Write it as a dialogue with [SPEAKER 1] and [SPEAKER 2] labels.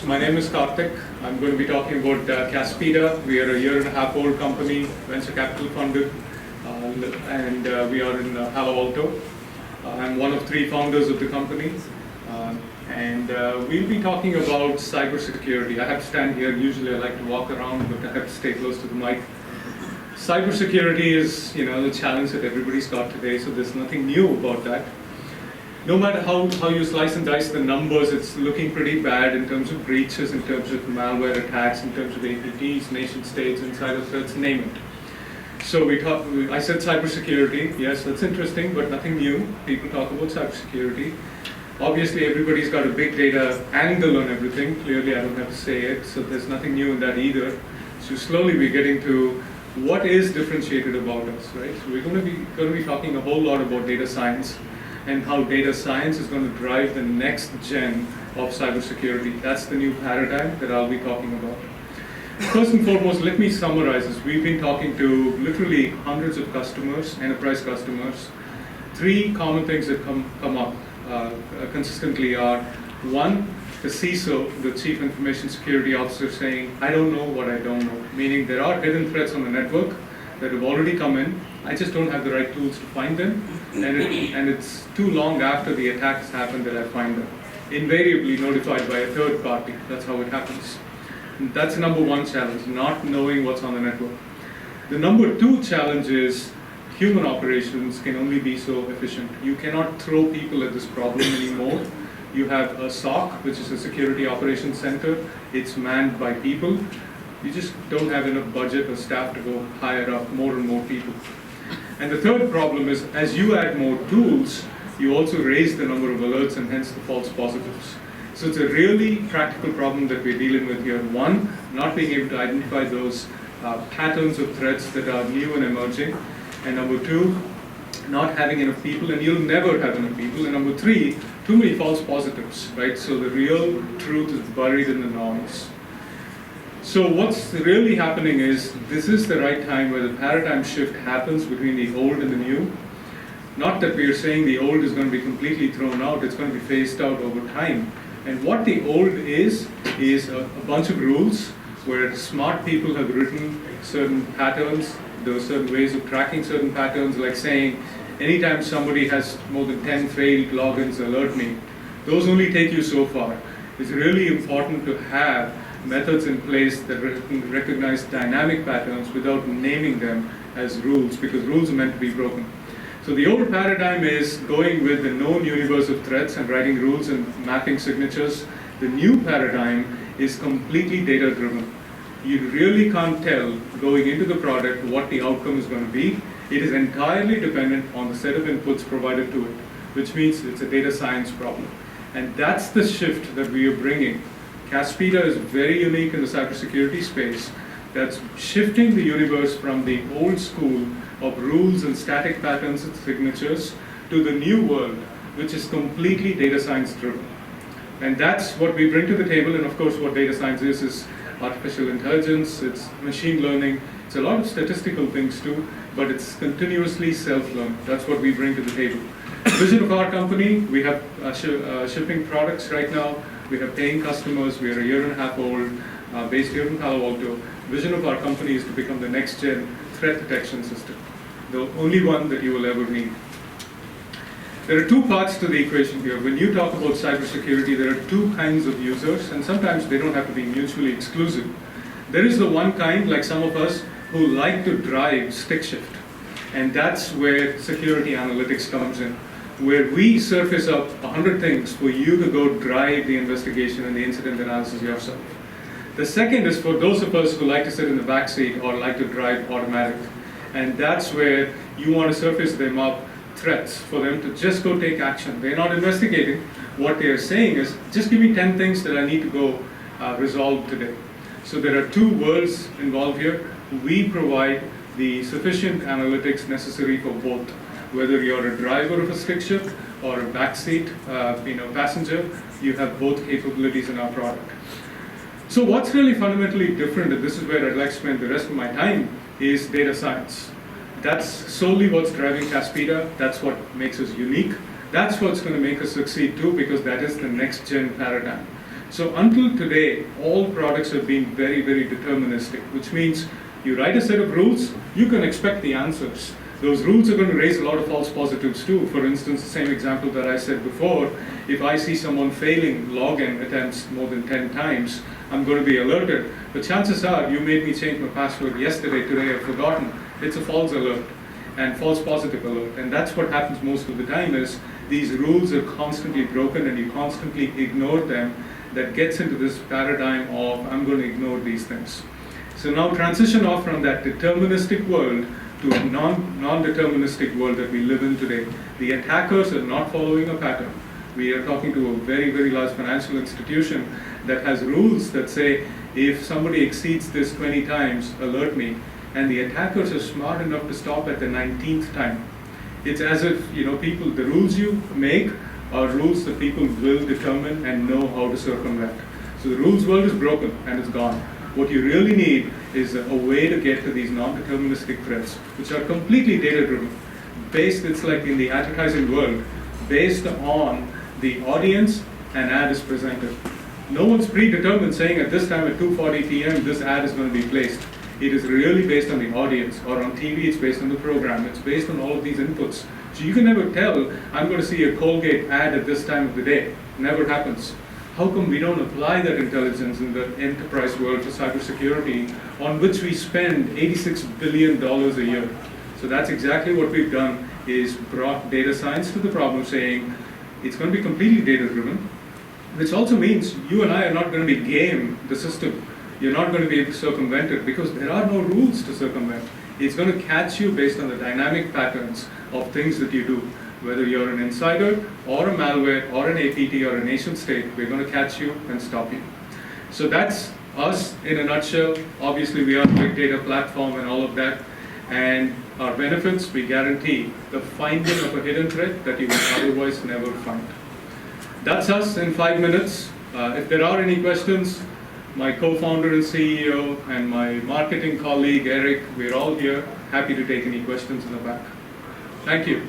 [SPEAKER 1] So my name is Karthik. I'm going to be talking about Caspida. We are a year-and-a-half-old company, venture capital funded, and we are in Palo Alto. I'm one of 3 founders of the company, and we'll be talking about cybersecurity. I have to stand here. Usually I like to walk around, but I have to stay close to the mic. Cybersecurity is, the challenge that everybody's got today, so there's nothing new about that. No matter how you slice and dice the numbers, it's looking pretty bad in terms of breaches, in terms of malware attacks, in terms of APTs, nation states, insider threats, name it. So I said cybersecurity. Yes, that's interesting, but nothing new. People talk about cybersecurity. Obviously, everybody's got a big data angle on everything. Clearly, I don't have to say it, so there's nothing new in that either. So slowly we're getting to what is differentiated about us, right? So we're going to be talking a whole lot about data science and how data science is going to drive the next gen of cybersecurity. That's the new paradigm that I'll be talking about. First and foremost, let me summarize this. We've been talking to literally hundreds of customers, enterprise customers. 3 common things that come up consistently are, 1, the CISO, the Chief Information Security Officer, saying, I don't know what I don't know, meaning there are hidden threats on the network that have already come in. I just don't have the right tools to find them, and it's too long after the attack has happened that I find them. Invariably notified by a third party. That's how it happens. And that's number 1 challenge, not knowing what's on the network. The number 2 challenge is human operations can only be so efficient. You cannot throw people at this problem anymore. You have a SOC, which is a Security Operations Center. It's manned by people. You just don't have enough budget or staff to go hire up more and more people. And the third problem is, as you add more tools, you also raise the number of alerts and hence the false positives. So it's a really practical problem that we're dealing with here. 1, not being able to identify those patterns of threats that are new and emerging. And number 2, not having enough people, and you'll never have enough people. And number 3, too many false positives, right? So the real truth is buried in the noise. So what's really happening is, this is the right time where the paradigm shift happens between the old and the new. Not that we are saying the old is going to be completely thrown out, it's going to be phased out over time. And what the old is a bunch of rules where smart people have written certain patterns. There are certain ways of tracking certain patterns, like saying, anytime somebody has more than 10 failed logins, alert me. Those only take you so far. It's really important to have methods in place that recognize dynamic patterns without naming them as rules, because rules are meant to be broken. So the old paradigm is going with the known universe of threats and writing rules and mapping signatures. The new paradigm is completely data-driven. You really can't tell going into the product what the outcome is going to be. It is entirely dependent on the set of inputs provided to it, which means it's a data science problem. And that's the shift that we are bringing. Caspida is very unique in the cybersecurity space. That's shifting the universe from the old school of rules and static patterns and signatures to the new world, which is completely data science driven. And that's what we bring to the table. And of course, what data science is artificial intelligence, it's machine learning, it's a lot of statistical things too, but it's continuously self-learned. That's what we bring to the table. Vision of our company, we have shipping products right now. We have paying customers. We are a year-and-a-half old, based here in Palo Alto. Vision of our company is to become the next-gen threat detection system, the only one that you will ever need. There are 2 parts to the equation here. When you talk about cybersecurity, there are 2 kinds of users, and sometimes they don't have to be mutually exclusive. There is the one kind, like some of us, who like to drive stick shift, and that's where security analytics comes in, where we surface up 100 things for you to go drive the investigation and the incident analysis yourself. The second is for those of us who like to sit in the back seat or like to drive automatic, and that's where you want to surface them up threats for them to just go take action. They're not investigating. What they're saying is, just give me 10 things that I need to go resolve today. So there are 2 worlds involved here. We provide the sufficient analytics necessary for both. Whether you're a driver of a stick shift or a backseat passenger, you have both capabilities in our product. So what's really fundamentally different, and this is where I'd like to spend the rest of my time, is data science. That's solely what's driving Caspida. That's what makes us unique. That's what's going to make us succeed too, because that is the next gen paradigm. So until today, all products have been very, very deterministic, which means you write a set of rules, you can expect the answers. Those rules are going to raise a lot of false positives too. For instance, the same example that I said before, if I see someone failing login attempts more than 10 times, I'm going to be alerted. But chances are, you made me change my password yesterday, today I've forgotten. It's a false alert and false positive alert. And that's what happens most of the time is these rules are constantly broken and you constantly ignore them. That gets into this paradigm of, I'm going to ignore these things. So now transition off from that deterministic world to a non-deterministic world that we live in today. The attackers are not following a pattern. We are talking to a very, very large financial institution that has rules that say, if somebody exceeds this 20 times, alert me. And the attackers are smart enough to stop at the 19th time. It's as if, people, the rules you make are rules that people will determine and know how to circumvent. So the rules world is broken and it's gone. What you really need is a way to get to these non-deterministic threats, which are completely data-driven. It's like in the advertising world, based on the audience an ad is presented. No one's predetermined saying at this time at 2:40 p.m. this ad is going to be placed. It is really based on the audience, or on TV it's based on the program. It's based on all of these inputs. So you can never tell, I'm going to see a Colgate ad at this time of the day. Never happens. How come we don't apply that intelligence in the enterprise world for cybersecurity, on which we spend $86 billion a year? So that's exactly what we've done, is brought data science to the problem, saying it's going to be completely data-driven, which also means you and I are not going to be game the system. You're not going to be able to circumvent it because there are no rules to circumvent. It's going to catch you based on the dynamic patterns of things that you do. Whether you're an insider or a malware or an APT or a nation state, we're going to catch you and stop you. So that's us in a nutshell. Obviously, we are a big data platform and all of that. And our benefits, we guarantee the finding of a hidden threat that you would otherwise never find. That's us in 5 minutes. If there are any questions, my co-founder and CEO and my marketing colleague, Eric, we're all here. Happy to take any questions in the back. Thank you.